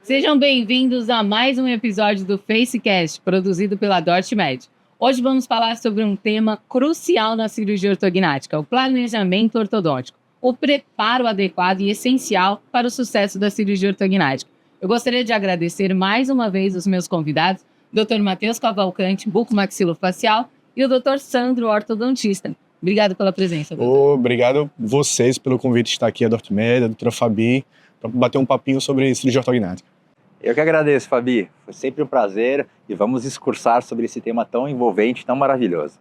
Sejam bem-vindos a mais um episódio do FaceCast, produzido pela DortMed. Hoje vamos falar sobre um tema crucial na cirurgia ortognática, o planejamento ortodôntico, o preparo adequado e essencial para o sucesso da cirurgia ortognática. Eu gostaria de agradecer mais uma vez os meus convidados, Dr. Matheus Cavalcante, bucomaxilofacial, e o Dr. Sandro, ortodontista. Obrigado pela presença, doutor. Obrigado vocês pelo convite de estar aqui, a DortMed, a doutora Fabi, para bater um papinho sobre cirurgia ortognática. Eu que agradeço, Fabi. Foi sempre um prazer e vamos discursar sobre esse tema tão envolvente, tão maravilhoso.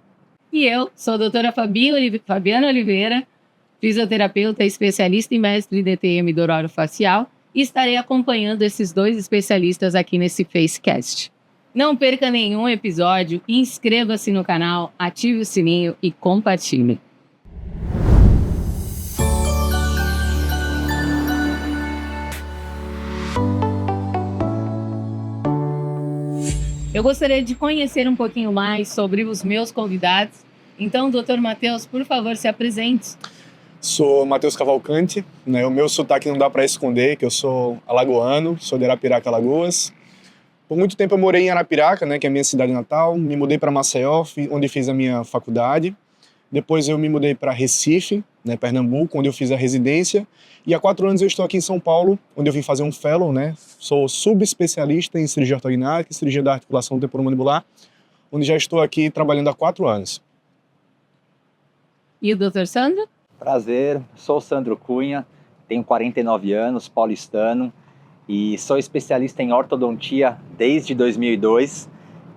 E eu sou a doutora Fabiana Oliveira, fisioterapeuta, especialista em mestre em DTM do orofacial, e estarei acompanhando esses dois especialistas aqui nesse FaceCast. Não perca nenhum episódio, inscreva-se no canal, ative o sininho e compartilhe. Eu gostaria de conhecer um pouquinho mais sobre os meus convidados. Então, doutor Matheus, por favor, se apresente. Sou Matheus Cavalcante, né? O meu sotaque não dá para esconder, que eu sou alagoano, sou de Arapiraca, Alagoas. Por muito tempo eu morei em Arapiraca, né, que é a minha cidade natal. Me mudei para Maceió, onde fiz a minha faculdade. Depois eu me mudei para Recife, né, Pernambuco, onde eu fiz a residência. E há 4 anos eu estou aqui em São Paulo, onde eu vim fazer um fellow, né? Sou subespecialista em cirurgia ortognática e cirurgia da articulação temporomandibular, onde já estou aqui trabalhando há 4 anos. E o doutor Sandro? Prazer, sou o Sandro Cunha, tenho 49 anos, paulistano, e sou especialista em ortodontia desde 2002.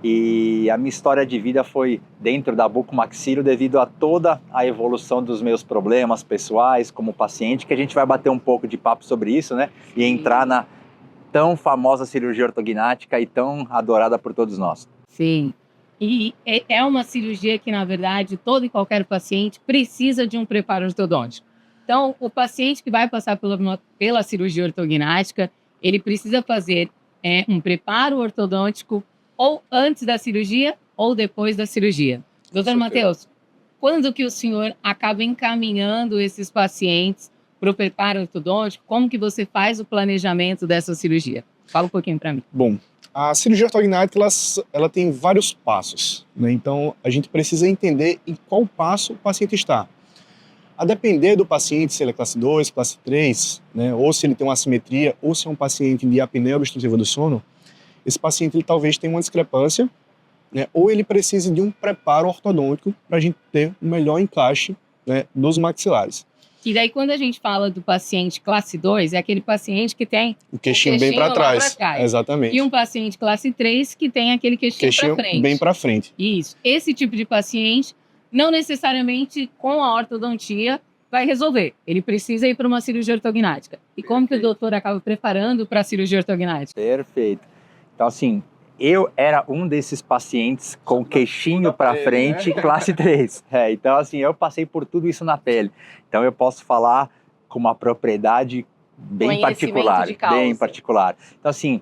E a minha história de vida foi dentro da bucomaxilo devido a toda a evolução dos meus problemas pessoais como paciente, que a gente vai bater um pouco de papo sobre isso, né? E entrar na tão famosa cirurgia ortognática e tão adorada por todos nós. Sim. E é uma cirurgia que, na verdade, todo e qualquer paciente precisa de um preparo ortodôntico. Então, o paciente que vai passar pela cirurgia ortognática, ele precisa fazer um preparo ortodôntico ou antes da cirurgia ou depois da cirurgia. Doutor Matheus, quando que o senhor acaba encaminhando esses pacientes para o preparo ortodôntico? Como que você faz o planejamento dessa cirurgia? Fala um pouquinho para mim. Bom, a cirurgia ortognática ela tem vários passos, né? Então a gente precisa entender em qual passo o paciente está. A depender do paciente, se ele é classe 2, classe 3, né? Ou se ele tem uma assimetria, ou se é um paciente de apneia obstrutiva do sono, esse paciente ele talvez tenha uma discrepância, né, ou ele precise de um preparo ortodôntico para a gente ter um melhor encaixe, né, dos maxilares. E daí quando a gente fala do paciente classe 2, é aquele paciente que tem o queixinho bem para trás. Exatamente. E um paciente classe 3 que tem aquele queixinho para frente. Bem para frente. Isso. Esse tipo de paciente, não necessariamente com a ortodontia, vai resolver. Ele precisa ir para uma cirurgia ortognática. E como que o doutor acaba preparando para a cirurgia ortognática? Perfeito. Então, assim, eu era um desses pacientes com queixinho para frente, né? Classe 3. Então, assim, eu passei por tudo isso na pele. Então, eu posso falar com uma propriedade bem particular. Então, assim,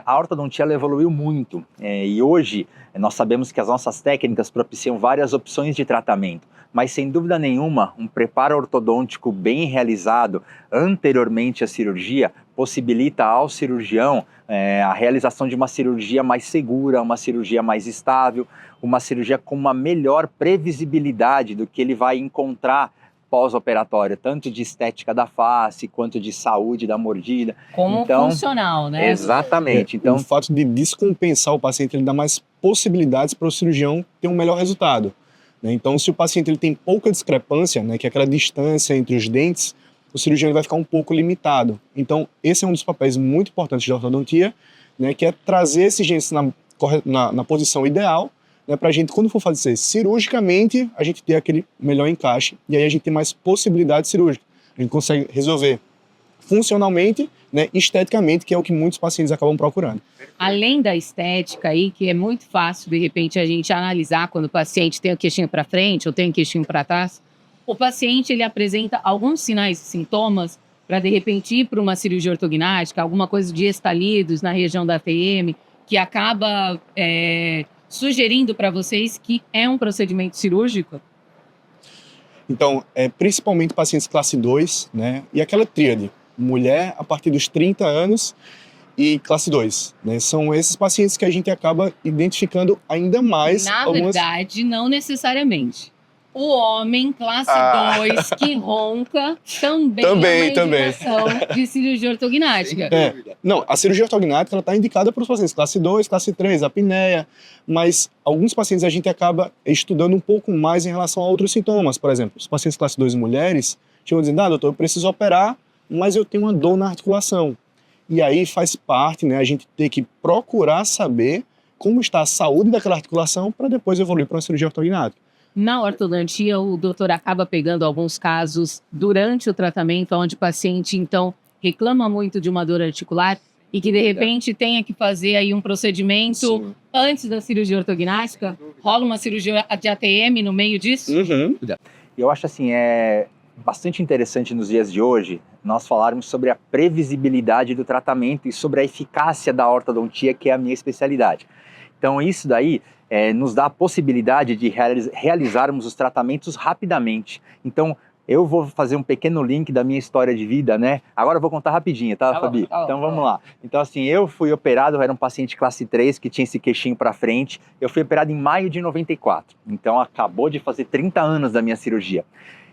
a ortodontia ela evoluiu muito. E hoje, nós sabemos que as nossas técnicas propiciam várias opções de tratamento. Mas, sem dúvida nenhuma, um preparo ortodôntico bem realizado anteriormente à cirurgia possibilita ao cirurgião a realização de uma cirurgia mais segura, uma cirurgia mais estável, uma cirurgia com uma melhor previsibilidade do que ele vai encontrar pós-operatório, tanto de estética da face, quanto de saúde da mordida. Como funcional, né? Exatamente. Então, o fato de descompensar o paciente, ele dá mais possibilidades para o cirurgião ter um melhor resultado. Então, se o paciente ele tem pouca discrepância, né, que é aquela distância entre os dentes, o cirurgião vai ficar um pouco limitado. Então, esse é um dos papéis muito importantes da ortodontia, né, que é trazer esses dentes na posição ideal, né, para a gente, quando for fazer cirurgicamente, a gente ter aquele melhor encaixe, e aí a gente tem mais possibilidade cirúrgica. A gente consegue resolver funcionalmente, né, esteticamente, que é o que muitos pacientes acabam procurando. Além da estética aí, que é muito fácil, de repente, a gente analisar quando o paciente tem o queixinho para frente ou tem o queixinho para trás, o paciente ele apresenta alguns sinais e sintomas para, de repente, ir para uma cirurgia ortognática, alguma coisa de estalidos na região da ATM, que acaba sugerindo para vocês que é um procedimento cirúrgico? Então, principalmente pacientes classe 2, né? E aquela tríade, mulher a partir dos 30 anos e classe 2, né? São esses pacientes que a gente acaba identificando ainda mais. Na verdade, não necessariamente. O homem classe 2 que ronca também é uma indicação de cirurgia ortognática. Não, a cirurgia ortognática está indicada para os pacientes classe 2, classe 3, apneia, mas alguns pacientes a gente acaba estudando um pouco mais em relação a outros sintomas. Por exemplo, os pacientes classe 2 mulheres chegam dizendo, doutor, eu preciso operar, mas eu tenho uma dor na articulação. E aí faz parte, né, a gente ter que procurar saber como está a saúde daquela articulação para depois evoluir para uma cirurgia ortognática. Na ortodontia, o doutor acaba pegando alguns casos durante o tratamento, onde o paciente, então, reclama muito de uma dor articular e que, de repente, tenha que fazer aí um procedimento antes da cirurgia ortognática. Rola uma cirurgia de ATM no meio disso? Eu acho assim, é bastante interessante nos dias de hoje nós falarmos sobre a previsibilidade do tratamento e sobre a eficácia da ortodontia, que é a minha especialidade. Então isso daí nos dá a possibilidade de realizarmos os tratamentos rapidamente. Então eu vou fazer um pequeno link da minha história de vida, né? Agora eu vou contar rapidinho, tá, Fabi? Então vamos lá. Então assim, eu fui operado, eu era um paciente classe 3 que tinha esse queixinho para frente. Eu fui operado em maio de 94. Então acabou de fazer 30 anos da minha cirurgia.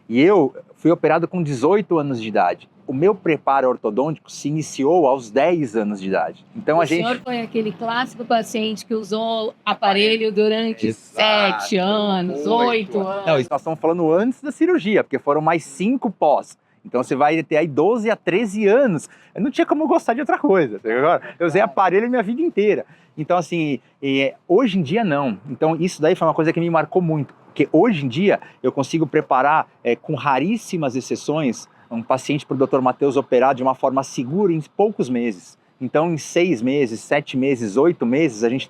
E eu fui operado com 18 anos de idade. O meu preparo ortodôntico se iniciou aos 10 anos de idade. Então o senhor foi aquele clássico paciente que usou aparelho durante 7 anos, 8 anos. Não, isso nós estamos falando antes da cirurgia, porque foram mais 5 pós. Então você vai ter aí 12 a 13 anos. Eu não tinha como gostar de outra coisa. Eu usei aparelho minha vida inteira. Então assim, hoje em dia não. Então isso daí foi uma coisa que me marcou muito. Porque hoje em dia eu consigo preparar, com raríssimas exceções, um paciente para o Dr. Matheus operar de uma forma segura em poucos meses. Então, em 6 meses, 7 meses, 8 meses, a gente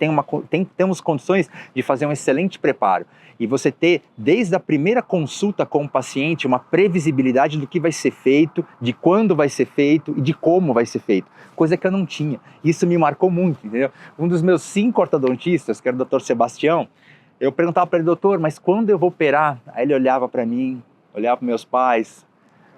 temos condições de fazer um excelente preparo. E você ter, desde a primeira consulta com o paciente, uma previsibilidade do que vai ser feito, de quando vai ser feito e de como vai ser feito. Coisa que eu não tinha. Isso me marcou muito, entendeu? Um dos meus 5 ortodontistas, que era o Dr. Sebastião, eu perguntava para ele, doutor, mas quando eu vou operar? Aí ele olhava para mim, olhava para meus pais,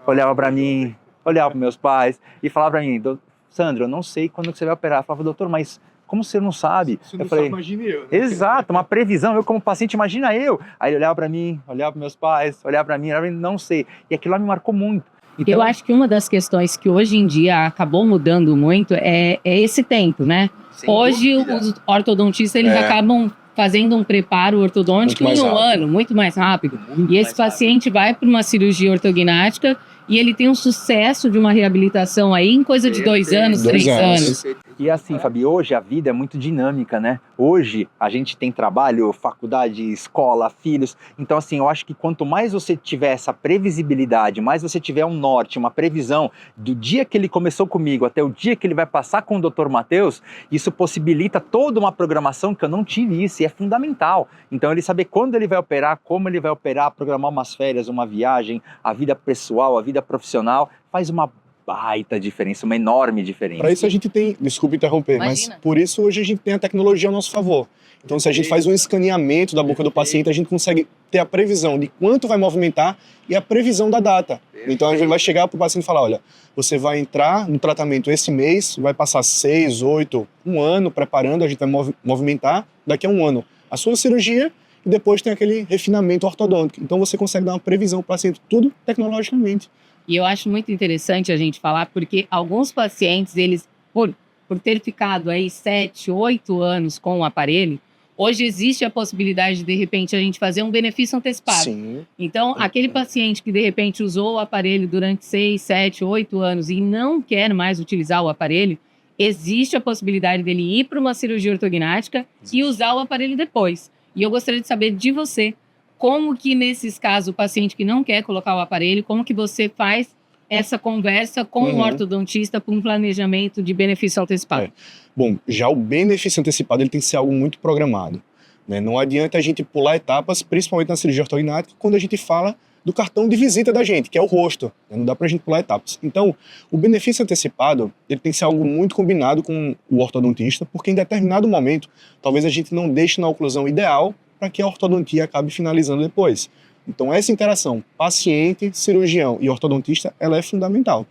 olhava para mim, olhava para meus pais e falava para mim, Sandro, eu não sei quando que você vai operar. Eu falava, doutor, mas como você não sabe? Você não sabe, imagine eu. Exato, uma previsão, eu como paciente, imagina eu. Aí ele olhava para mim, olhava para meus pais, olhava para mim, não sei. E aquilo lá me marcou muito. Então, eu acho que uma das questões que hoje em dia acabou mudando muito é esse tempo, né? Hoje os ortodontistas, eles acabam fazendo um preparo ortodôntico em um ano, muito mais rápido. E esse paciente vai para uma cirurgia ortognática e ele tem um sucesso de uma reabilitação aí em coisa de 2 anos, 3 anos. E assim, Fabi, hoje a vida é muito dinâmica, né? Hoje a gente tem trabalho, faculdade, escola, filhos. Então assim, eu acho que quanto mais você tiver essa previsibilidade, mais você tiver um norte, uma previsão do dia que ele começou comigo até o dia que ele vai passar com o Dr. Matheus, isso possibilita toda uma programação que eu não tive isso e é fundamental. Então ele saber quando ele vai operar, como ele vai operar, programar umas férias, uma viagem, a vida pessoal, a vida profissional, faz uma baita diferença, uma enorme diferença. Para isso a gente tem, desculpa interromper, mas por isso hoje a gente tem a tecnologia ao nosso favor. Então se a gente faz um escaneamento da boca do paciente, a gente consegue ter a previsão de quanto vai movimentar e a previsão da data. Então a gente vai chegar para o paciente e falar, olha, você vai entrar no tratamento esse mês, vai passar 6, 8, 1 ano preparando, a gente vai movimentar daqui a 1 ano a sua cirurgia e depois tem aquele refinamento ortodôntico. Então você consegue dar uma previsão para o paciente, tudo tecnologicamente. E eu acho muito interessante a gente falar, porque alguns pacientes, eles, por ter ficado aí 7, 8 anos com o aparelho, hoje existe a possibilidade de repente, a gente fazer um benefício antecipado. Sim. Então, aquele paciente que, de repente, usou o aparelho durante 6, 7, 8 anos e não quer mais utilizar o aparelho, existe a possibilidade dele ir para uma cirurgia ortognática e usar o aparelho depois. E eu gostaria de saber de você, como que nesses casos, o paciente que não quer colocar o aparelho, como que você faz essa conversa com o ortodontista para um planejamento de benefício antecipado? Bom, já o benefício antecipado ele tem que ser algo muito programado, né? Não adianta a gente pular etapas, principalmente na cirurgia ortognática, quando a gente fala do cartão de visita da gente, que é o rosto, né? Não dá pra gente pular etapas. Então, o benefício antecipado ele tem que ser algo muito combinado com o ortodontista, porque em determinado momento, talvez a gente não deixe na oclusão ideal para que a ortodontia acabe finalizando depois. Então essa interação paciente, cirurgião e ortodontista, ela é fundamental.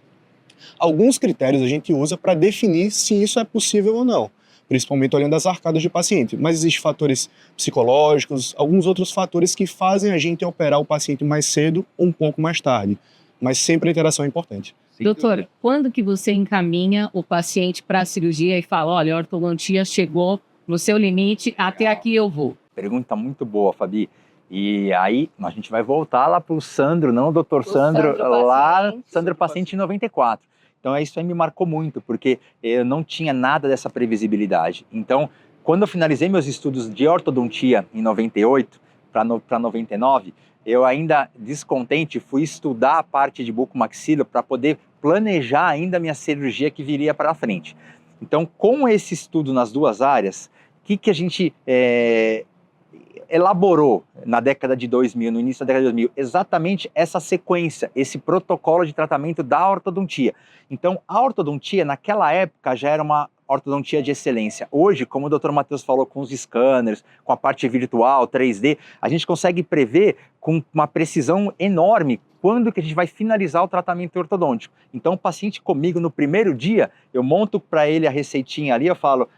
Alguns critérios a gente usa para definir se isso é possível ou não, principalmente olhando as arcadas do paciente, mas existem fatores psicológicos, alguns outros fatores que fazem a gente operar o paciente mais cedo ou um pouco mais tarde, mas sempre a interação é importante. Doutor, quando que você encaminha o paciente para a cirurgia e fala, olha, a ortodontia chegou no seu limite, até aqui eu vou? Pergunta muito boa, Fabi. E aí a gente vai voltar lá para o Sandro, não o doutor Sandro, lá, Sandro paciente em 94. Então isso aí me marcou muito, porque eu não tinha nada dessa previsibilidade. Então, quando eu finalizei meus estudos de ortodontia em 98 para 99, eu ainda descontente fui estudar a parte de bucomaxila para poder planejar ainda a minha cirurgia que viria para frente. Então, com esse estudo nas duas áreas, o que a gente elaborou na década de 2000, no início da década de 2000? Exatamente essa sequência, esse protocolo de tratamento da ortodontia. Então, a ortodontia, naquela época, já era uma ortodontia de excelência. Hoje, como o Dr. Matheus falou, com os scanners, com a parte virtual, 3D, a gente consegue prever com uma precisão enorme quando que a gente vai finalizar o tratamento ortodôntico. Então, o paciente comigo, no primeiro dia, eu monto para ele a receitinha ali, eu falo,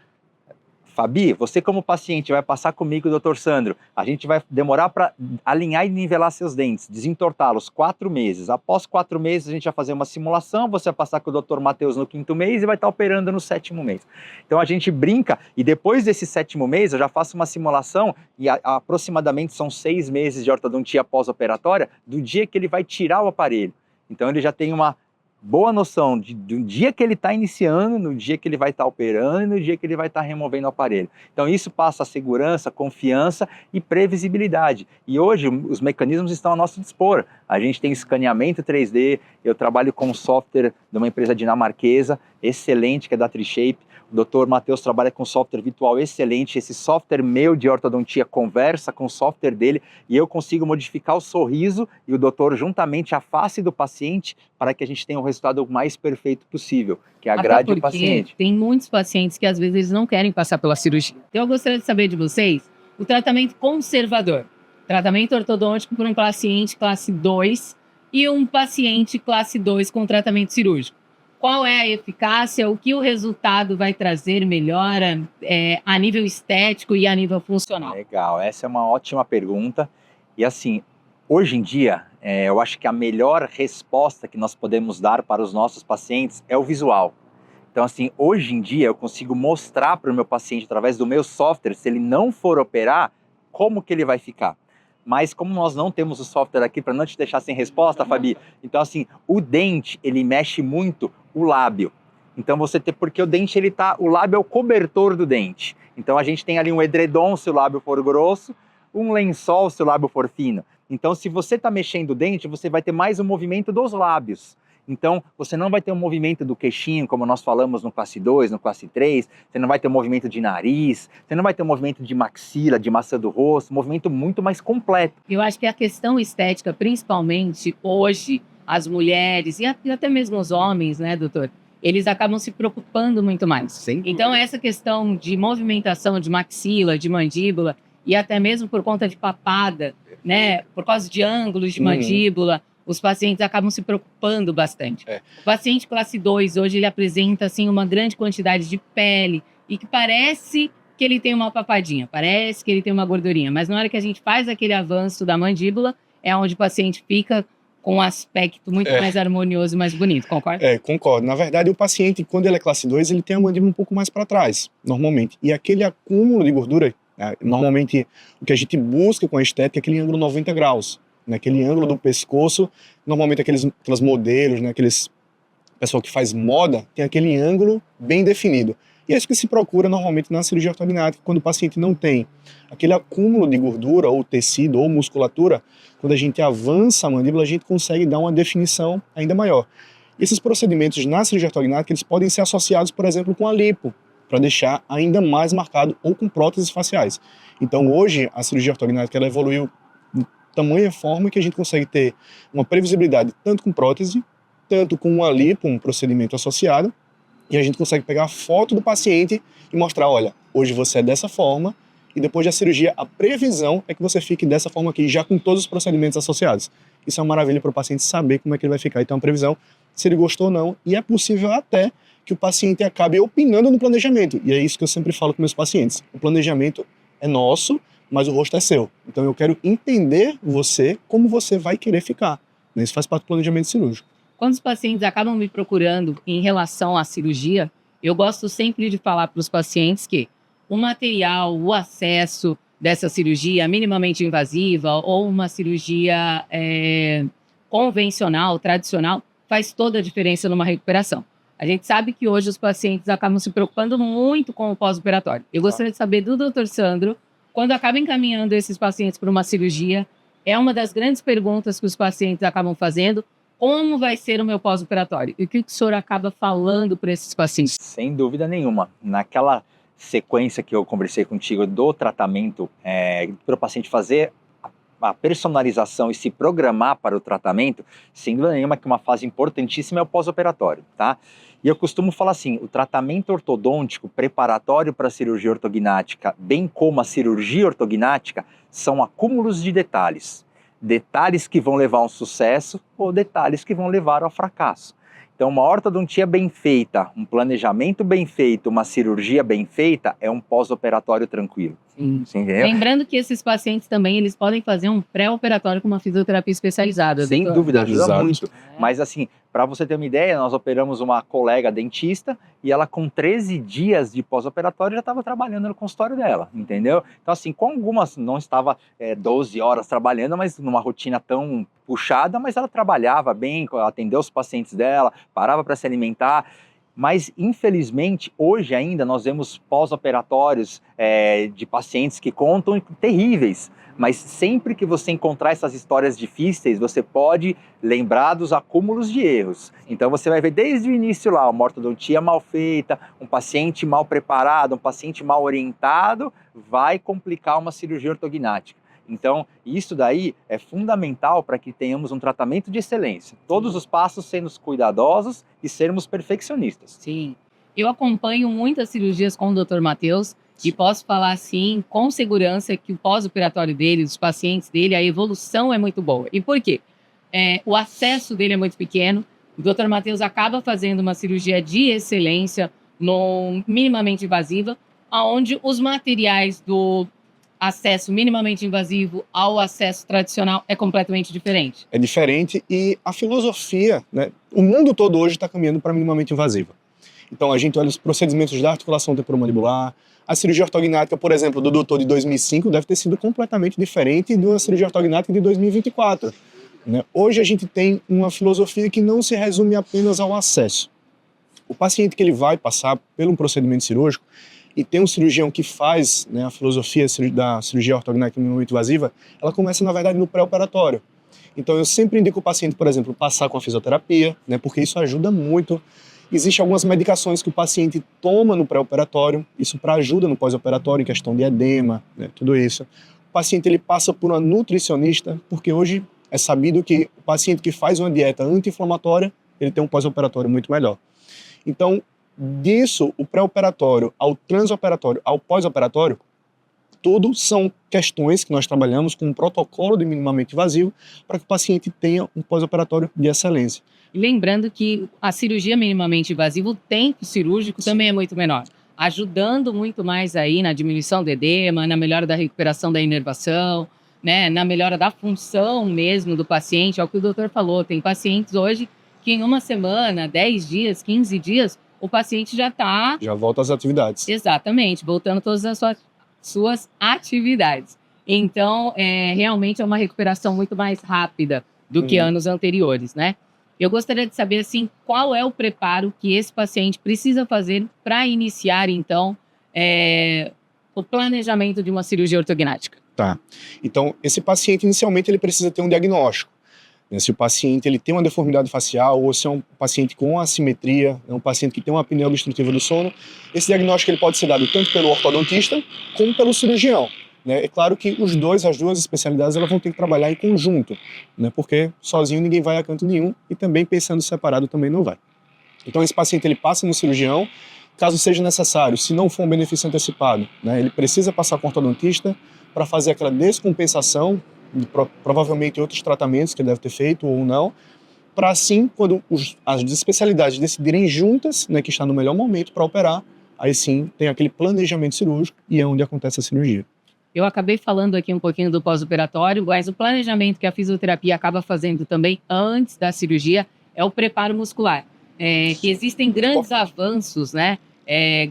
Fabi, você como paciente vai passar comigo, Dr. Sandro, a gente vai demorar para alinhar e nivelar seus dentes, desentortá-los 4 meses. Após 4 meses a gente vai fazer uma simulação, você vai passar com o Dr. Matheus no 5º mês e vai estar operando no 7º mês. Então a gente brinca e depois desse 7º mês eu já faço uma simulação e aproximadamente são 6 meses de ortodontia pós-operatória do dia que ele vai tirar o aparelho. Então ele já tem uma boa noção do dia que ele está iniciando, no dia que ele vai estar operando e no dia que ele vai estar removendo o aparelho. Então isso passa segurança, confiança e previsibilidade. E hoje os mecanismos estão a nosso dispor. A gente tem escaneamento 3D, eu trabalho com um software de uma empresa dinamarquesa, excelente, que é da TreeShape. O Dr. Matheus trabalha com software virtual excelente, esse software meu de ortodontia conversa com o software dele e eu consigo modificar o sorriso e o doutor juntamente a face do paciente para que a gente tenha o resultado mais perfeito possível, que agrade o paciente. Tem muitos pacientes que às vezes eles não querem passar pela cirurgia. Então eu gostaria de saber de vocês o tratamento conservador, tratamento ortodôntico por um paciente classe 2 e um paciente classe 2 com tratamento cirúrgico. Qual é a eficácia, o que o resultado vai trazer melhora a nível estético e a nível funcional? Legal, essa é uma ótima pergunta. E assim, hoje em dia, eu acho que a melhor resposta que nós podemos dar para os nossos pacientes é o visual. Então assim, hoje em dia eu consigo mostrar para o meu paciente, através do meu software, se ele não for operar, como que ele vai ficar. Mas como nós não temos o software aqui para não te deixar sem resposta, Fabi, então assim, o dente, ele mexe muito o lábio. Então porque o dente, o lábio é o cobertor do dente. Então a gente tem ali um edredom se o lábio for grosso, um lençol se o lábio for fino. Então se você está mexendo o dente, você vai ter mais o movimento dos lábios. Então, você não vai ter um movimento do queixinho, como nós falamos no classe 2, no classe 3, você não vai ter um movimento de nariz, você não vai ter um movimento de maxila, de maçã do rosto, um movimento muito mais completo. Eu acho que a questão estética, principalmente hoje, as mulheres e até mesmo os homens, né, doutor? Eles acabam se preocupando muito mais. Sim. Então, essa questão de movimentação de maxila, de mandíbula, e até mesmo por conta de papada, né, por causa de ângulos de mandíbula, os pacientes acabam se preocupando bastante. O paciente classe 2, hoje, ele apresenta assim, uma grande quantidade de pele e que parece que ele tem uma papadinha, parece que ele tem uma gordurinha, mas na hora que a gente faz aquele avanço da mandíbula, é onde o paciente fica com um aspecto muito mais harmonioso e mais bonito, concorda? Concordo. Na verdade, o paciente, quando ele é classe 2, ele tem a mandíbula um pouco mais para trás, normalmente. E aquele acúmulo de gordura, normalmente, o que a gente busca com a estética é aquele ângulo 90 graus. Naquele ângulo do pescoço, normalmente aqueles modelos, né, aqueles pessoal que faz moda, tem aquele ângulo bem definido. E é isso que se procura normalmente na cirurgia ortognática, quando o paciente não tem aquele acúmulo de gordura, ou tecido, ou musculatura, quando a gente avança a mandíbula, a gente consegue dar uma definição ainda maior. E esses procedimentos na cirurgia ortognática, eles podem ser associados, por exemplo, com a lipo, para deixar ainda mais marcado, ou com próteses faciais. Então hoje, a cirurgia ortognática ela evoluiu tamanha forma que a gente consegue ter uma previsibilidade tanto com prótese, tanto com uma lipo, um procedimento associado, e a gente consegue pegar a foto do paciente e mostrar, olha, hoje você é dessa forma, e depois da cirurgia a previsão é que você fique dessa forma aqui, já com todos os procedimentos associados. Isso é uma maravilha para o paciente saber como é que ele vai ficar, então a previsão se ele gostou ou não, e é possível até que o paciente acabe opinando no planejamento. E é isso que eu sempre falo com meus pacientes. O planejamento é nosso, mas o rosto é seu. Então eu quero entender você, como você vai querer ficar. Isso faz parte do planejamento cirúrgico. Quando os pacientes acabam me procurando em relação à cirurgia, eu gosto sempre de falar para os pacientes que o material, o acesso dessa cirurgia minimamente invasiva ou uma cirurgia convencional, tradicional, faz toda a diferença numa recuperação. A gente sabe que hoje os pacientes acabam se preocupando muito com o pós-operatório. Eu gostaria de saber do Dr. Sandro, quando acaba encaminhando esses pacientes para uma cirurgia, é uma das grandes perguntas que os pacientes acabam fazendo: como vai ser o meu pós-operatório? E o que o senhor acaba falando para esses pacientes? Sem dúvida nenhuma. Naquela sequência que eu conversei contigo do tratamento, para o paciente fazer a personalização e se programar para o tratamento, sem dúvida nenhuma que uma fase importantíssima é o pós-operatório, tá? E eu costumo falar assim, o tratamento ortodôntico preparatório para a cirurgia ortognática, bem como a cirurgia ortognática, são acúmulos de detalhes. Detalhes que vão levar a um sucesso ou detalhes que vão levar ao fracasso. Então, uma ortodontia bem feita, um planejamento bem feito, uma cirurgia bem feita, é um pós-operatório tranquilo. Sim. Lembrando que esses pacientes também, eles podem fazer um pré-operatório com uma fisioterapia especializada. Sem dúvida, ajuda Exato. muito. Mas assim, para você ter uma ideia, nós operamos uma colega dentista e ela com 13 dias de pós-operatório já estava trabalhando no consultório dela, entendeu? Então assim, com algumas, não estava 12 horas trabalhando, mas numa rotina tão puxada, mas ela trabalhava bem, atendeu os pacientes dela, parava para se alimentar. Mas, infelizmente, hoje ainda nós vemos pós-operatórios de pacientes que contam terríveis. Mas sempre que você encontrar essas histórias difíceis, você pode lembrar dos acúmulos de erros. Então você vai ver desde o início lá, uma ortodontia mal feita, um paciente mal preparado, um paciente mal orientado, vai complicar uma cirurgia ortognática. Então, isso daí é fundamental para que tenhamos um tratamento de excelência. Todos os passos sendo cuidadosos e sermos perfeccionistas. Sim. Eu acompanho muitas cirurgias com o Dr. Matheus e posso falar, assim, com segurança, que o pós-operatório dele, dos pacientes dele, a evolução é muito boa. E por quê? O acesso dele é muito pequeno. O Dr. Matheus acaba fazendo uma cirurgia de excelência, minimamente invasiva, onde os materiais do acesso minimamente invasivo ao acesso tradicional é completamente diferente. É diferente e a filosofia, né? O mundo todo hoje está caminhando para minimamente invasiva. Então a gente olha os procedimentos da articulação temporomandibular, a cirurgia ortognática, por exemplo, do doutor de 2005 deve ter sido completamente diferente de uma cirurgia ortognática de 2024. Né? Hoje a gente tem uma filosofia que não se resume apenas ao acesso. O paciente que ele vai passar por um procedimento cirúrgico e tem um cirurgião que faz, né, a filosofia da cirurgia ortognática minimamente invasiva, ela começa, na verdade, no pré-operatório. Então, eu sempre indico o paciente, por exemplo, passar com a fisioterapia, né, porque isso ajuda muito. Existem algumas medicações que o paciente toma no pré-operatório, isso para ajuda no pós-operatório, em questão de edema, né, tudo isso. O paciente ele passa por uma nutricionista, porque hoje é sabido que o paciente que faz uma dieta anti-inflamatória, ele tem um pós-operatório muito melhor. Então, disso, o pré-operatório, ao transoperatório, ao pós-operatório, tudo são questões que nós trabalhamos com um protocolo de minimamente invasivo para que o paciente tenha um pós-operatório de excelência. E lembrando que a cirurgia minimamente invasiva, o tempo cirúrgico também é muito menor, ajudando muito mais aí na diminuição do edema, na melhora da recuperação da inervação, né, na melhora da função mesmo do paciente. É o que o doutor falou, tem pacientes hoje que em uma semana, 10 dias, 15 dias, o paciente já está... Já volta às atividades. Exatamente, voltando todas as suas atividades. Então, realmente é uma recuperação muito mais rápida do que anos anteriores, né? Eu gostaria de saber, assim, qual é o preparo que esse paciente precisa fazer para iniciar, então, o planejamento de uma cirurgia ortognática. Tá. Então, esse paciente, inicialmente, ele precisa ter um diagnóstico. Se o paciente ele tem uma deformidade facial ou se é um paciente com assimetria, é um paciente que tem uma apneia obstrutiva do sono, esse diagnóstico ele pode ser dado tanto pelo ortodontista como pelo cirurgião. Né? É claro que as duas especialidades elas vão ter que trabalhar em conjunto, né? Porque sozinho ninguém vai a canto nenhum e também pensando separado também não vai. Então esse paciente ele passa no cirurgião, caso seja necessário, se não for um benefício antecipado, né? Ele precisa passar com o ortodontista para fazer aquela descompensação, provavelmente outros tratamentos que ele deve ter feito ou não, para assim, quando as especialidades decidirem juntas, né, que está no melhor momento para operar, aí sim tem aquele planejamento cirúrgico e é onde acontece a cirurgia. Eu acabei falando aqui um pouquinho do pós-operatório, mas o planejamento que a fisioterapia acaba fazendo também antes da cirurgia é o preparo muscular. Que existem grandes avanços, né?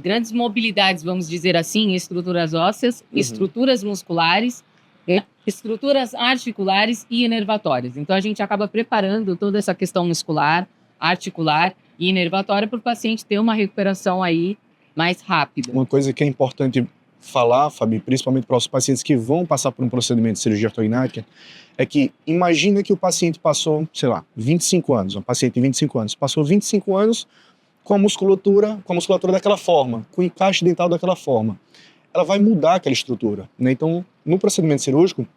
Grandes mobilidades, vamos dizer assim, em estruturas ósseas, estruturas musculares, estruturas articulares e inervatórias. Então, a gente acaba preparando toda essa questão muscular, articular e inervatória para o paciente ter uma recuperação aí mais rápida. Uma coisa que é importante falar, Fabi, principalmente para os pacientes que vão passar por um procedimento de cirurgia ortognática, é que imagina que o paciente passou, sei lá, 25 anos, um paciente de 25 anos, passou 25 anos com a musculatura daquela forma, com o encaixe dental daquela forma. Ela vai mudar aquela estrutura, né? Então, no procedimento cirúrgico,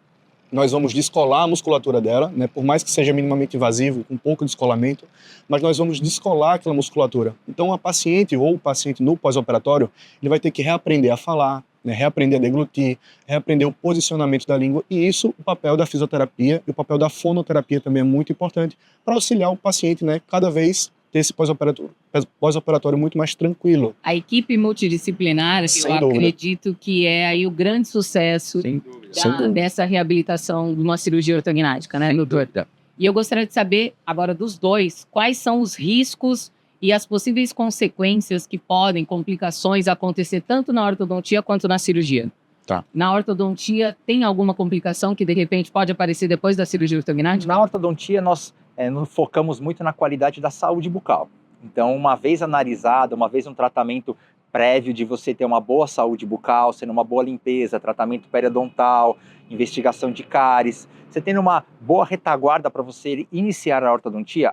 nós vamos descolar a musculatura dela, né? Por mais que seja minimamente invasivo, com pouco descolamento, mas nós vamos descolar aquela musculatura. Então, a paciente ou o paciente no pós-operatório, ele vai ter que reaprender a falar, né? Reaprender a deglutir, reaprender o posicionamento da língua, e isso, o papel da fisioterapia e o papel da fonoterapia também é muito importante para auxiliar o paciente, né? Cada vez ter esse pós-operatório muito mais tranquilo. A equipe multidisciplinar, Sem eu dúvida. acredito que é aí o grande sucesso Sem dúvida. Sem dúvida. dessa reabilitação de uma cirurgia ortognática, né, doutor? E eu gostaria de saber, agora dos dois, quais são os riscos e as possíveis consequências que podem, complicações, acontecer tanto na ortodontia quanto na cirurgia. Tá. Na ortodontia, tem alguma complicação que, de repente, pode aparecer depois da cirurgia ortognática? Na ortodontia, nós nos focamos muito na qualidade da saúde bucal. Então, uma vez analisada, uma vez um tratamento prévio de você ter uma boa saúde bucal, sendo uma boa limpeza, tratamento periodontal, investigação de cáries, você tendo uma boa retaguarda para você iniciar a ortodontia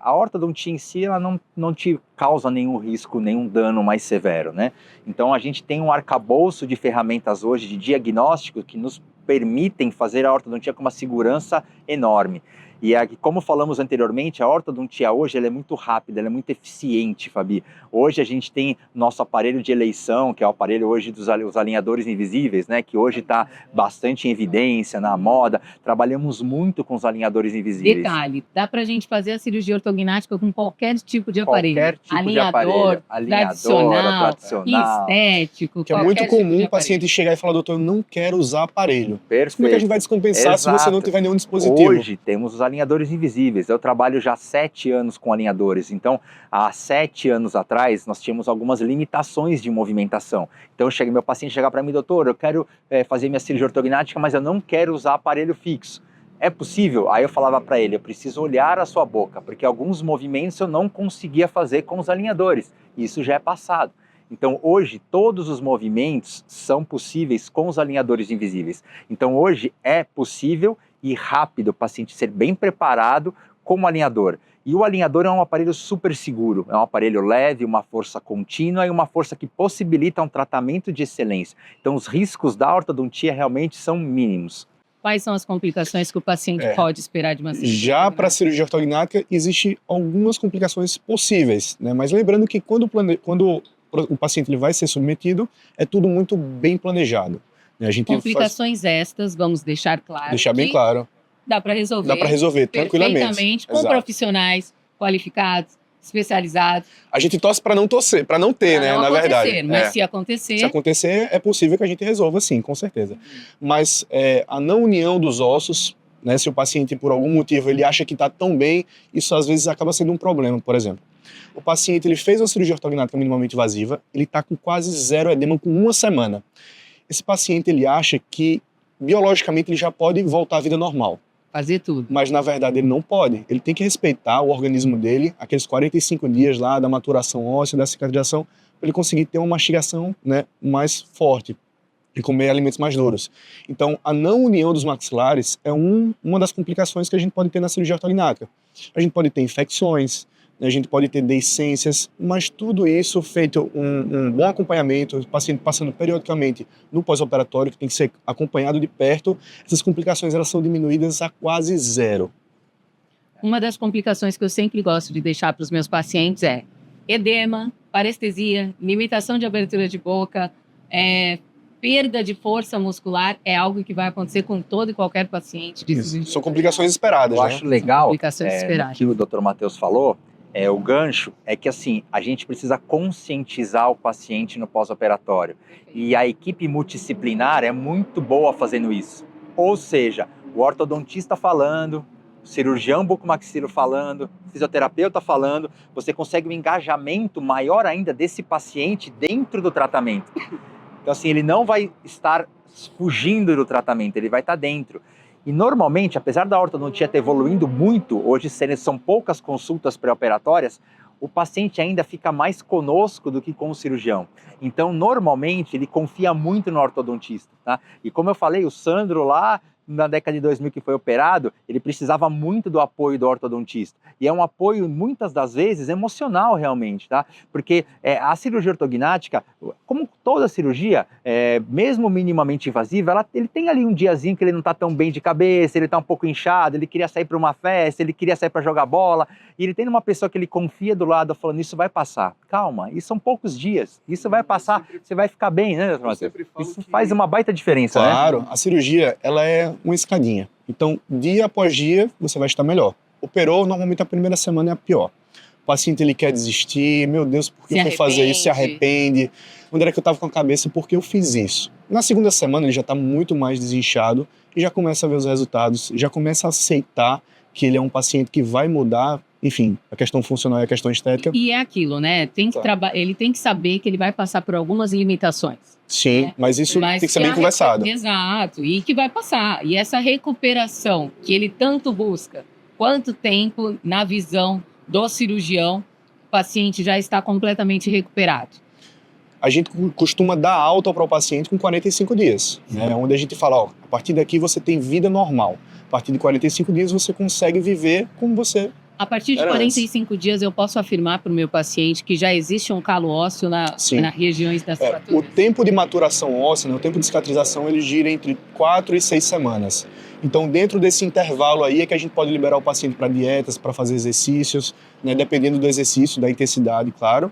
em si ela não te causa nenhum risco, nenhum dano mais severo, né? Então a gente tem um arcabouço de ferramentas hoje de diagnóstico que nos permitem fazer a ortodontia com uma segurança enorme. E como falamos anteriormente, a ortodontia hoje ela é muito rápida, ela é muito eficiente, Fabi. Hoje a gente tem nosso aparelho de eleição, que é o aparelho hoje dos alinhadores invisíveis, né? Que hoje está bastante em evidência, na moda. Trabalhamos muito com os alinhadores invisíveis. Detalhe, dá pra gente fazer a cirurgia ortognática com qualquer tipo de aparelho. Qualquer tipo Alinhador, de aparelho. Alinhador, tradicional. estético, Que é qualquer muito tipo de comum o aparelho. paciente chegar e falar, doutor, eu não quero usar aparelho. Perfeito. Como é que a gente vai descompensar se você Exato. não tiver nenhum dispositivo? Hoje temos os alinhadores invisíveis. Eu trabalho já há 7 anos com alinhadores. Então, há 7 anos atrás, nós tínhamos algumas limitações de movimentação. Então, meu paciente chegar para mim, doutor, eu quero fazer minha cirurgia ortognática, mas eu não quero usar aparelho fixo. É possível? Aí eu falava para ele, eu preciso olhar a sua boca, porque alguns movimentos eu não conseguia fazer com os alinhadores. Isso já é passado. Então, hoje, todos os movimentos são possíveis com os alinhadores invisíveis. Então, hoje é possível e rápido o paciente ser bem preparado como alinhador. E o alinhador é um aparelho super seguro, é um aparelho leve, uma força contínua e uma força que possibilita um tratamento de excelência. Então, os riscos da ortodontia realmente são mínimos. Quais são as complicações que o paciente pode esperar de uma cirurgia? Já para a cirurgia ortognática, existem algumas complicações possíveis, né? Mas lembrando que quando o paciente ele vai ser submetido, é tudo muito bem planejado. A gente Complicações estas, vamos deixar claro. deixar bem que claro. Dá para resolver. Dá para resolver tranquilamente. Perfeitamente, com Exato. profissionais qualificados, especializados. A gente torce para não ter, Pra né? não Na acontecer, verdade. mas É. se acontecer, Se acontecer, é possível que a gente resolva, sim, com certeza. Mas a não união dos ossos, né, se o paciente, por algum motivo, ele acha que está tão bem, isso às vezes acaba sendo um problema. Por exemplo, o paciente ele fez uma cirurgia ortognática minimamente invasiva, ele está com quase 0 edema com 1 semana. Esse paciente ele acha que, biologicamente, ele já pode voltar à vida normal. fazer tudo. Mas, na verdade, ele não pode. Ele tem que respeitar o organismo dele, aqueles 45 dias lá da maturação óssea, da cicatrização, para ele conseguir ter uma mastigação, né, mais forte e comer alimentos mais duros. Então, a não união dos maxilares é uma das complicações que a gente pode ter na cirurgia ortognática. A gente pode ter infecções, a gente pode ter deiscências, mas tudo isso feito um bom acompanhamento, o paciente passando periodicamente no pós-operatório, que tem que ser acompanhado de perto, essas complicações elas são diminuídas a quase 0. Uma das complicações que eu sempre gosto de deixar para os meus pacientes é edema, parestesia, limitação de abertura de boca, perda de força muscular é algo que vai acontecer com todo e qualquer paciente. São complicações esperadas, Eu né? acho legal Complicações esperadas. que o Dr. Matheus falou, o gancho é que assim, a gente precisa conscientizar o paciente no pós-operatório. E a equipe multidisciplinar é muito boa fazendo isso. Ou seja, o ortodontista falando, o cirurgião bucomaxilo falando, o fisioterapeuta falando, você consegue um engajamento maior ainda desse paciente dentro do tratamento. Então assim, ele não vai estar fugindo do tratamento, ele vai estar dentro. E normalmente, apesar da ortodontia estar evoluindo muito, hoje são poucas consultas pré-operatórias, o paciente ainda fica mais conosco do que com o cirurgião. Então, normalmente, ele confia muito no ortodontista, tá? E como eu falei, o Sandro lá, na década de 2000 que foi operado, ele precisava muito do apoio do ortodontista. E é um apoio, muitas das vezes, emocional realmente, tá? Porque a cirurgia ortognática, como toda cirurgia, mesmo minimamente invasiva, ele tem ali um diazinho que ele não está tão bem de cabeça, ele está um pouco inchado, ele queria sair para uma festa, ele queria sair para jogar bola, e ele tem uma pessoa que ele confia do lado, falando, isso vai passar. Calma, isso são poucos dias, isso vai passar, você vai ficar bem, né, doutor Matheus? Isso faz uma baita diferença, né? Claro, a cirurgia, ela é uma escadinha. Então, dia após dia, você vai estar melhor. Operou, normalmente a primeira semana é a pior. O paciente, ele quer desistir, meu Deus, por que eu vou fazer isso? Se arrepende. Onde era que eu estava com a cabeça? Porque eu fiz isso. Na segunda semana, ele já está muito mais desinchado e já começa a ver os resultados, já começa a aceitar que ele é um paciente que vai mudar, enfim, a questão funcional e a questão estética. E é aquilo, né? Ele tem que saber que ele vai passar por algumas limitações. Sim, mas isso tem que ser bem conversado. Exato, e que vai passar. E essa recuperação que ele tanto busca, quanto tempo, na visão do cirurgião, o paciente já está completamente recuperado? A gente costuma dar alta para o paciente com 45 dias, né? Onde a gente fala, ó, a partir daqui você tem vida normal. A partir de 45 dias você consegue viver como você. A partir de 45 dias eu posso afirmar para o meu paciente que já existe um calo ósseo nas regiões das fraturas. O tempo de maturação óssea, né, o tempo de cicatrização, ele gira entre 4 e 6 semanas. Então, dentro desse intervalo aí é que a gente pode liberar o paciente para dietas, para fazer exercícios, né, dependendo do exercício, da intensidade, claro.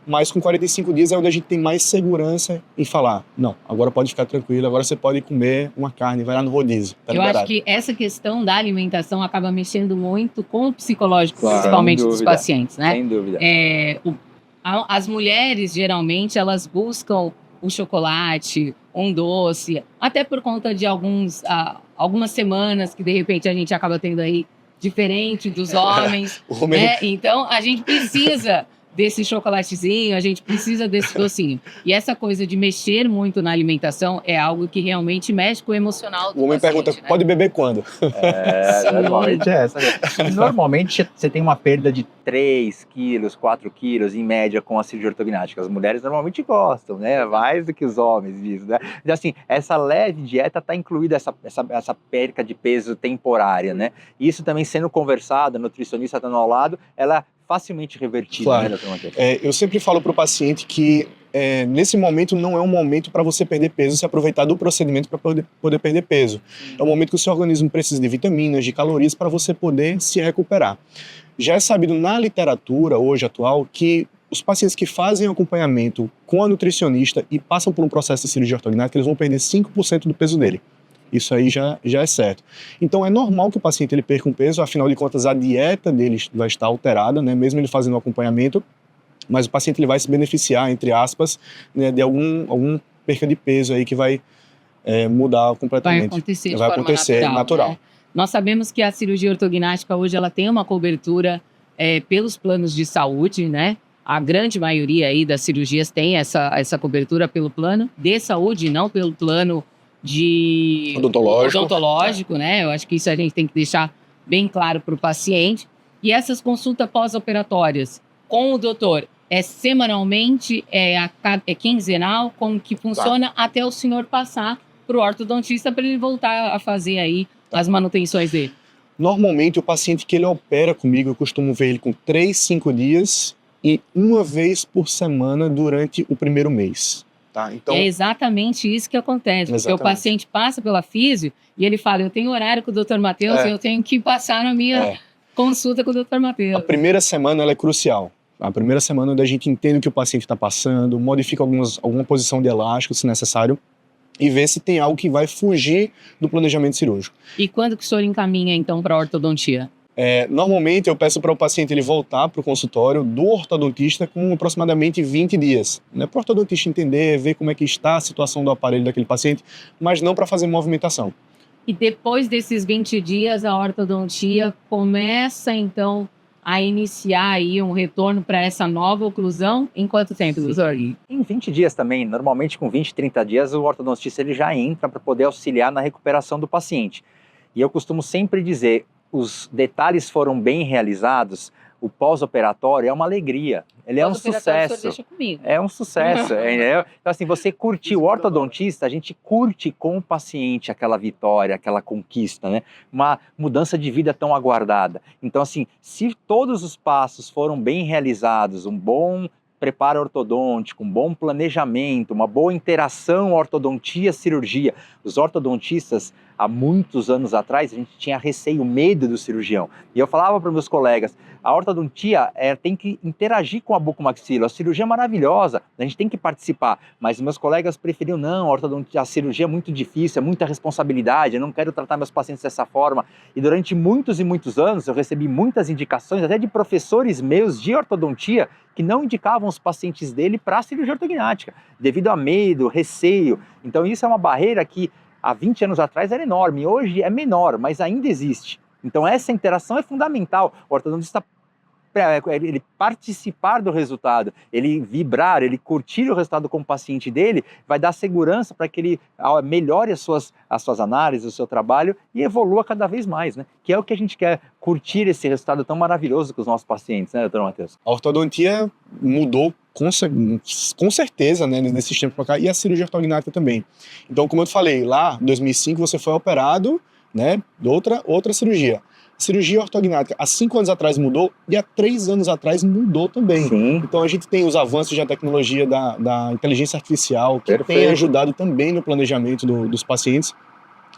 Mas com 45 dias é onde a gente tem mais segurança em falar, não, agora pode ficar tranquilo, agora você pode comer uma carne, vai lá no rodízio. Tá liberado. Eu acho que essa questão da alimentação acaba mexendo muito com o psicológico, principalmente dos pacientes, né? Sem dúvida. As mulheres, geralmente, elas buscam o chocolate, um doce, até por conta de algumas semanas que, de repente, a gente acaba tendo aí diferente dos homens. Né? Então, a gente precisa desse chocolatezinho, a gente precisa desse docinho. E essa coisa de mexer muito na alimentação é algo que realmente mexe com o emocional do O homem paciente, pergunta, né? pode beber quando? Normalmente é essa. Normalmente você tem uma perda de 3 quilos, 4 quilos, em média, com a cirurgia ortognática. As mulheres normalmente gostam, né? Mais do que os homens disso, né? Então, assim, essa leve dieta está incluída essa perca de peso temporária, né? Isso também sendo conversado, a nutricionista estando ao lado, ela facilmente revertível, claro. Né, doutor Matheus? Eu sempre falo para o paciente que nesse momento não é um momento para você perder peso, se aproveitar do procedimento para poder perder peso. É um momento que o seu organismo precisa de vitaminas, de calorias para você poder se recuperar. Já é sabido na literatura hoje atual que os pacientes que fazem acompanhamento com a nutricionista e passam por um processo de cirurgia ortognática, eles vão perder 5% do peso dele. Isso aí já é certo. Então é normal que o paciente ele perca um peso, afinal de contas a dieta dele vai estar alterada, né? Mesmo ele fazendo o acompanhamento, mas o paciente ele vai se beneficiar, entre aspas, né, de algum perca de peso aí que vai mudar completamente. Vai acontecer natural. Né? Nós sabemos que a cirurgia ortognática hoje ela tem uma cobertura pelos planos de saúde, né? A grande maioria aí das cirurgias tem essa cobertura pelo plano de saúde, não pelo plano de odontológico, né? Eu acho que isso a gente tem que deixar bem claro para o paciente. E essas consultas pós-operatórias com o doutor semanalmente, é quinzenal, como que funciona até o senhor passar para o ortodontista para ele voltar a fazer aí as manutenções dele? Normalmente o paciente que ele opera comigo, eu costumo ver ele com 3, 5 dias e uma vez por semana durante o primeiro mês. Tá, então... É exatamente isso que acontece. Porque o paciente passa pela físio e ele fala, eu tenho horário com o Dr. Matheus, eu tenho que passar na minha consulta com o Dr. Matheus. A primeira semana ela é crucial. A primeira semana onde a gente entende o que o paciente está passando, modifica alguma posição de elástico, se necessário. e ver se tem algo que vai fugir do planejamento cirúrgico. E quando que o senhor encaminha, então, para a ortodontia? Normalmente eu peço para o paciente ele voltar para o consultório do ortodontista com aproximadamente 20 dias, né, para o ortodontista entender, ver como é que está a situação do aparelho daquele paciente, mas não para fazer movimentação. E depois desses 20 dias, a ortodontia começa, então, a iniciar aí um retorno para essa nova oclusão? Em quanto tempo, doutor? Em 20 dias também, normalmente com 20, 30 dias, o ortodontista ele já entra para poder auxiliar na recuperação do paciente. E eu costumo sempre dizer, os detalhes foram bem realizados, o pós-operatório é uma alegria, ele é um sucesso. Deixa comigo. É um sucesso, entendeu? Então assim, você curtiu, o ortodontista, a gente curte com o paciente aquela vitória, aquela conquista, né? Uma mudança de vida tão aguardada. Então assim, se todos os passos foram bem realizados, um bom preparo ortodôntico, um bom planejamento, uma boa interação ortodontia-cirurgia. Os ortodontistas, há muitos anos atrás, a gente tinha receio, medo do cirurgião. E eu falava para meus colegas, a ortodontia tem que interagir com a bucomaxila. A cirurgia é maravilhosa, a gente tem que participar. Mas meus colegas preferiam, não, a cirurgia é muito difícil, é muita responsabilidade, eu não quero tratar meus pacientes dessa forma. E durante muitos e muitos anos, eu recebi muitas indicações, até de professores meus de ortodontia, que não indicavam os pacientes dele para a cirurgia ortognática, devido a medo, receio. Então isso é uma barreira que há 20 anos atrás era enorme, hoje é menor, mas ainda existe. Então essa interação é fundamental. O ortodontista, ele participar do resultado, ele vibrar, ele curtir o resultado com o paciente dele, vai dar segurança para que ele melhore as suas análises, o seu trabalho e evolua cada vez mais, né? Que é o que a gente quer, curtir esse resultado tão maravilhoso com os nossos pacientes, né, doutor Matheus? A ortodontia mudou com certeza, né, nesses tempos para cá, e a cirurgia ortognática também. Então, como eu te falei, lá em 2005 você foi operado, né, de outra cirurgia. A cirurgia ortognática há 5 anos atrás mudou e há 3 anos atrás mudou também. Sim. Então a gente tem os avanços da tecnologia da inteligência artificial que tem ajudado também no planejamento dos pacientes.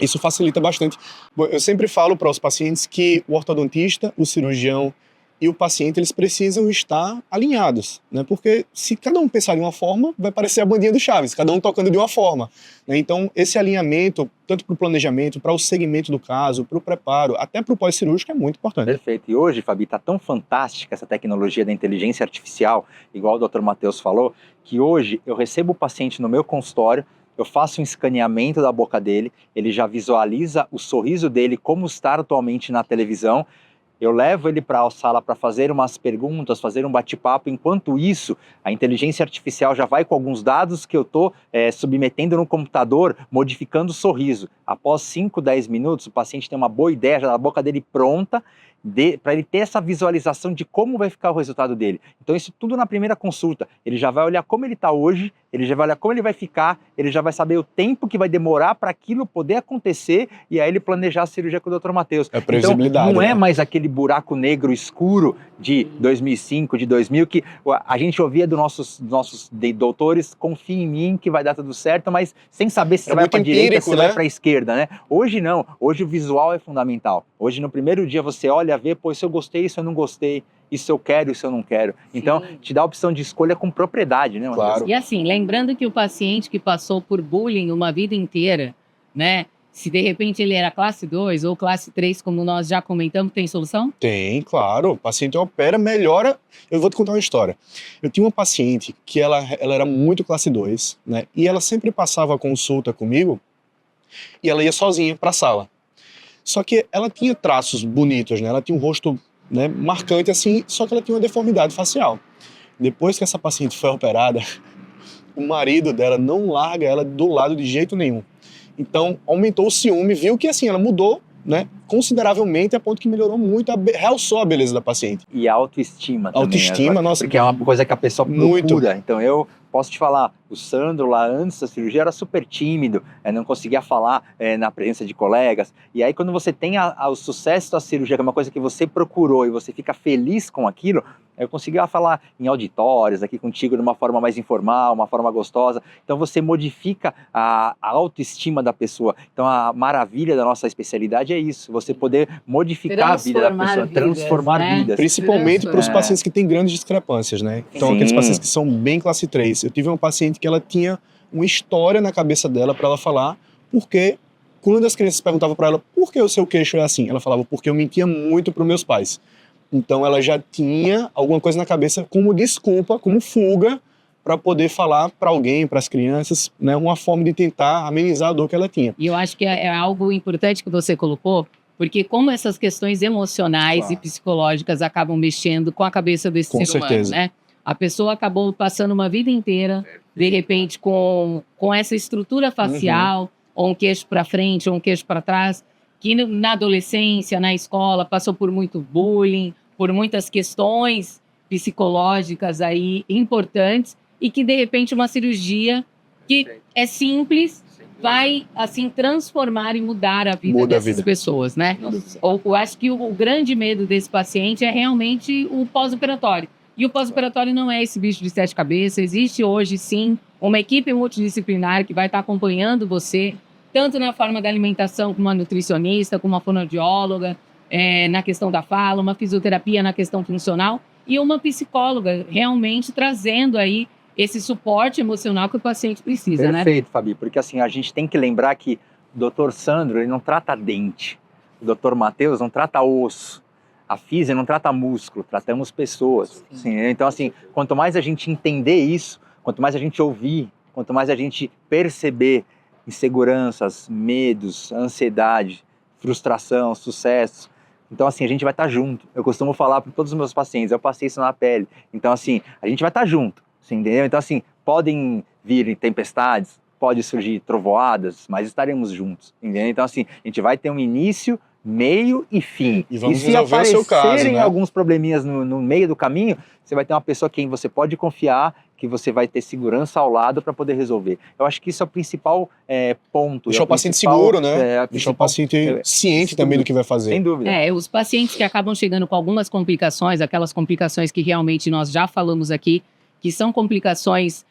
Isso facilita bastante. Eu sempre falo para os pacientes que o ortodontista, o cirurgião e o paciente, eles precisam estar alinhados, né? Porque se cada um pensar de uma forma, vai parecer a bandinha do Chaves, cada um tocando de uma forma, né? Então, esse alinhamento, tanto para o planejamento, para o segmento do caso, para o preparo, até para o pós-cirúrgico, é muito importante. Perfeito. E hoje, Fabi, está tão fantástica essa tecnologia da inteligência artificial, igual o Dr. Matheus falou, que hoje eu recebo o paciente no meu consultório, eu faço um escaneamento da boca dele, ele já visualiza o sorriso dele como está atualmente na televisão. Eu levo ele para a sala para fazer umas perguntas, fazer um bate-papo. Enquanto isso, a inteligência artificial já vai com alguns dados que eu estou submetendo no computador, modificando o sorriso. Após 5, 10 minutos, o paciente tem uma boa ideia já da boca dele pronta, para ele ter essa visualização de como vai ficar o resultado dele. Então isso tudo na primeira consulta. Ele já vai olhar como ele está hoje, ele já vai olhar como ele vai ficar, ele já vai saber o tempo que vai demorar para aquilo poder acontecer e aí ele planejar a cirurgia com o Dr. Matheus. É previsibilidade. Então, não é né? mais aquele buraco negro escuro de 2005, de 2000, que a gente ouvia dos nossos doutores, confia em mim que vai dar tudo certo, mas sem saber se você vai para a direita, se você vai para a esquerda, né? Hoje não, hoje o visual é fundamental. Hoje no primeiro dia você olha, vê, pô, isso eu gostei, isso eu não gostei, isso eu quero, isso eu não quero. Então, Sim. te dá a opção de escolha com propriedade, né, Matheus? Claro. E assim, lembrando que o paciente que passou por bullying uma vida inteira, né? Se de repente ele era classe 2 ou classe 3, como nós já comentamos, tem solução? Tem, claro. O paciente opera, melhora. Eu vou te contar uma história. Eu tinha uma paciente que ela era muito classe 2, né? E ela sempre passava a consulta comigo e ela ia sozinha para a sala. Só que ela tinha traços bonitos, né? Ela tinha um rosto, né, marcante assim, só que ela tinha uma deformidade facial. Depois que essa paciente foi operada, o marido dela não larga ela do lado de jeito nenhum. Então, aumentou o ciúme, viu que assim, ela mudou, né, consideravelmente, a ponto que melhorou muito, realçou a beleza da paciente. E a autoestima também. Autoestima, nossa. Porque é uma coisa que a pessoa Muito. procura. Então eu posso te falar, o Sandro lá antes da cirurgia era super tímido, não conseguia falar na presença de colegas. E aí quando você tem o sucesso da cirurgia, que é uma coisa que você procurou e você fica feliz com aquilo, eu conseguia falar em auditórios, aqui contigo de uma forma mais informal, uma forma gostosa. Então você modifica a autoestima da pessoa. Então a maravilha da nossa especialidade é isso, você poder modificar a vida da pessoa, transformar vidas. Principalmente para os pacientes que têm grandes discrepâncias, né? Então Sim. aqueles pacientes que são bem classe 3. Eu tive uma paciente que ela tinha uma história na cabeça dela para ela falar, porque quando as crianças perguntavam para ela por que o seu queixo é assim, ela falava porque eu mentia muito para os meus pais. Então ela já tinha alguma coisa na cabeça como desculpa, como fuga, para poder falar para alguém, para as crianças, né, uma forma de tentar amenizar a dor que ela tinha. E eu acho que é algo importante que você colocou, porque como essas questões emocionais e psicológicas acabam mexendo com a cabeça desse ser humano, né? A pessoa acabou passando uma vida inteira, de repente, com essa estrutura facial, ou um queixo para frente, ou um queixo para trás, que na adolescência, na escola, passou por muito bullying, por muitas questões psicológicas aí importantes, e que, de repente, uma cirurgia que é simples vai, assim, transformar e mudar a vida dessas pessoas, né? Eu acho que o grande medo desse paciente é realmente o pós-operatório. E o pós-operatório não é esse bicho de 7 cabeças. Existe hoje, sim, uma equipe multidisciplinar que vai estar acompanhando você, tanto na forma da alimentação, como uma nutricionista, como uma fonoaudióloga, na questão da fala, uma fisioterapia na questão funcional, e uma psicóloga realmente trazendo aí esse suporte emocional que o paciente precisa, né? Perfeito, Fabi, porque assim, a gente tem que lembrar que o Dr. Sandro, ele não trata dente, o Dr. Matheus não trata osso, a física não trata músculo, tratamos pessoas. Assim, então, assim, quanto mais a gente entender isso, quanto mais a gente ouvir, quanto mais a gente perceber inseguranças, medos, ansiedade, frustração, sucesso, então, assim, a gente vai estar junto. Eu costumo falar para todos os meus pacientes, eu passei isso na pele. Então, assim, a gente vai estar junto. Entendeu? Então, assim, podem vir tempestades, pode surgir trovoadas, mas estaremos juntos, entendeu? Então, assim, a gente vai ter um início, meio e fim. E vamos se resolver o seu caso, aparecerem né? alguns probleminhas no meio do caminho, você vai ter uma pessoa quem você pode confiar, que você vai ter segurança ao lado para poder resolver. Eu acho que isso é o principal ponto. Deixar o paciente seguro, né? Deixar o paciente ciente também do que vai fazer. Sem dúvida. Os pacientes que acabam chegando com algumas complicações, aquelas complicações que realmente nós já falamos aqui, que são complicações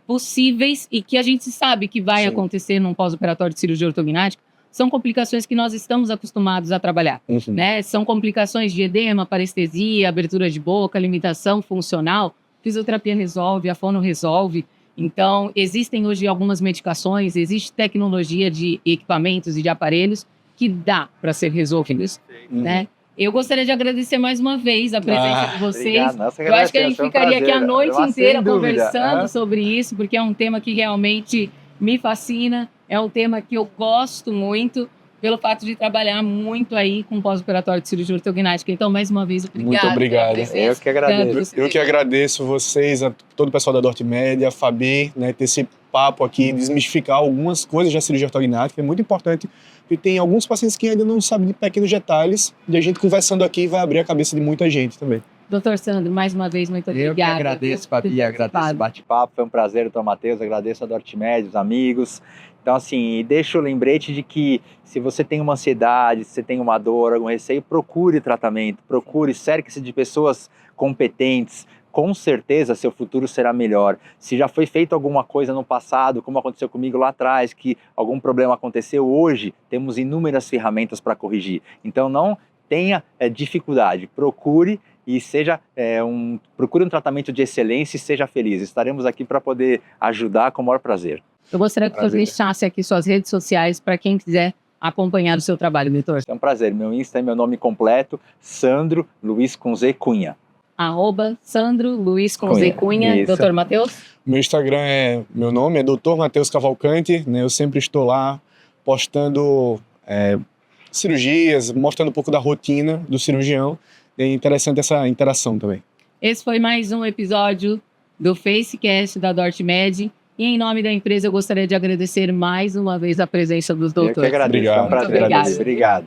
possíveis e que a gente sabe que vai acontecer num pós-operatório de cirurgia ortognática, são complicações que nós estamos acostumados a trabalhar, né? São complicações de edema, parestesia, abertura de boca, limitação funcional, fisioterapia resolve, a fono resolve. Então, existem hoje algumas medicações, existe tecnologia de equipamentos e de aparelhos que dá para ser resolvidos, né? Eu gostaria de agradecer mais uma vez a presença de vocês. Eu acho que a gente ficaria aqui a noite inteira conversando sobre isso, porque é um tema que realmente me fascina, é um tema que eu gosto muito, pelo fato de trabalhar muito aí com pós-operatório de cirurgia ortognática. Então, mais uma vez, obrigado. Muito obrigado. Eu que agradeço. Eu que agradeço vocês, a todo o pessoal da Dortmed, a Fabi, né, ter esse papo aqui, desmistificar algumas coisas da cirurgia ortognática, é muito importante, porque tem alguns pacientes que ainda não sabem de pequenos detalhes, e a gente conversando aqui vai abrir a cabeça de muita gente também. Doutor Sandro, mais uma vez, muito obrigada. Eu que agradeço, Fabi, agradeço o bate-papo, foi um prazer, doutor Matheus, agradeço a Dortmed, os amigos. Então, assim, deixa o lembrete de que se você tem uma ansiedade, se você tem uma dor, algum receio, procure tratamento, cerque-se de pessoas competentes, com certeza seu futuro será melhor. Se já foi feito alguma coisa no passado, como aconteceu comigo lá atrás, que algum problema aconteceu, hoje temos inúmeras ferramentas para corrigir. Então, não tenha dificuldade, procure e procure um tratamento de excelência e seja feliz. Estaremos aqui para poder ajudar com o maior prazer. Eu gostaria que você deixasse aqui suas redes sociais para quem quiser acompanhar o seu trabalho, doutor. É um prazer. Meu Insta é meu nome completo, Sandro Luiz com Z Cunha. @Sandro Luiz com Z Cunha. Doutor Matheus? Meu Instagram meu nome é Dr. Matheus Cavalcante, né? Eu sempre estou lá postando cirurgias, mostrando um pouco da rotina do cirurgião. É interessante essa interação também. Esse foi mais um episódio do Facecast da Dortmed. E em nome da empresa, eu gostaria de agradecer mais uma vez a presença dos doutores. Eu que agradeço. Obrigado. É um prazer. Muito obrigado. Obrigado.